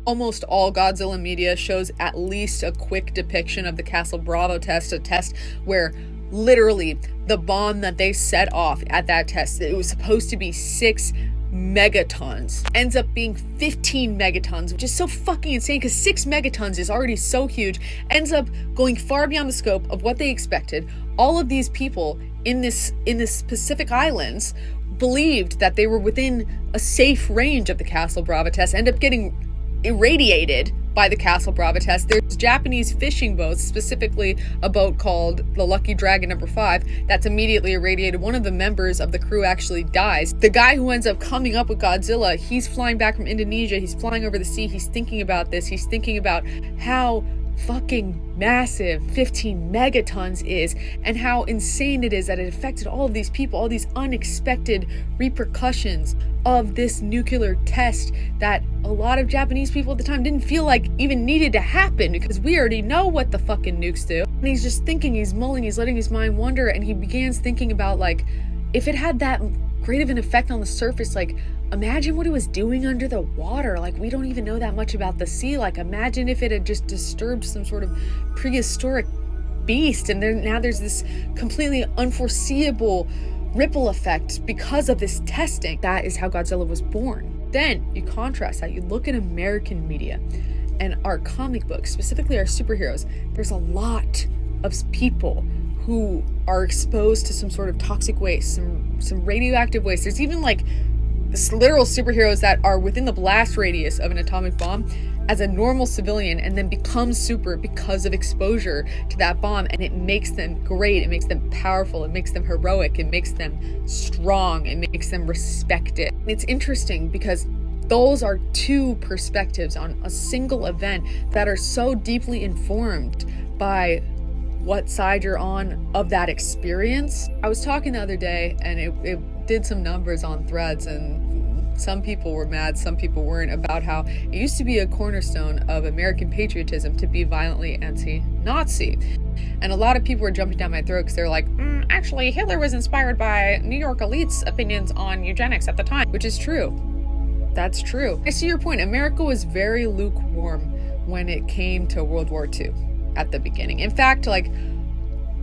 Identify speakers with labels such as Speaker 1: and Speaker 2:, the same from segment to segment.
Speaker 1: Almost all Godzilla media shows at least a quick depiction of the Castle Bravo test, a test where literally the bomb that they set off at that test, it was supposed to be 6 megatons, ends up being 15 megatons, which is so fucking insane because 6 megatons is already so huge, ends up going far beyond the scope of what they expected. All of these people in this Pacific Islands believed that they were within a safe range of the Castle Bravo test, end up getting irradiated by the Castle Bravo test. There's Japanese fishing boats, specifically a boat called the Lucky Dragon number 5, that's immediately irradiated. One of the members of the crew actually dies. The guy who ends up coming up with Godzilla, he's flying back from Indonesia, he's flying over the sea, he's thinking about this, he's thinking about how fucking massive 15 megatons is and how insane it is that it affected all of these people, all these unexpected repercussions of this nuclear test that a lot of Japanese people at the time didn't feel like even needed to happen because we already know what the fucking nukes do. And he's just thinking, he's mulling, he's letting his mind wander, and he begins thinking about, like, if it had that great of an effect on the surface, like, imagine what it was doing under the water. Like, we don't even know that much about the sea. Like, imagine if it had just disturbed some sort of prehistoric beast, and now there's this completely unforeseeable ripple effect because of this testing. That is how Godzilla was born. Then you contrast that, you look at American media and our comic books, specifically our superheroes. There's a lot of people who are exposed to some sort of toxic waste, some radioactive waste. There's even like literal superheroes that are within the blast radius of an atomic bomb as a normal civilian and then become super because of exposure to that bomb, and it makes them great, it makes them powerful, it makes them heroic, it makes them strong, it makes them respected. And it's interesting because those are two perspectives on a single event that are so deeply informed by what side you're on of that experience. I was talking the other day and it did some numbers on Threads, and some people were mad, some people weren't, about how it used to be a cornerstone of American patriotism to be violently anti-Nazi. And a lot of people were jumping down my throat because they're like, actually Hitler was inspired by New York elites' opinions on eugenics at the time, which is true. That's true. I see your point. America was very lukewarm when it came to World War II at the beginning. In fact, like,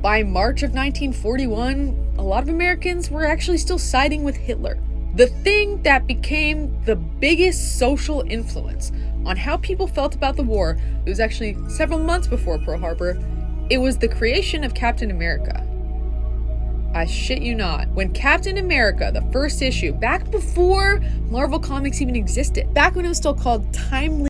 Speaker 1: by March of 1941, a lot of Americans were actually still siding with Hitler. The thing that became the biggest social influence on how people felt about the war, it was actually several months before Pearl Harbor, it was the creation of Captain America. I shit you not. When Captain America, the first issue, back before Marvel Comics even existed, back when it was still called Timely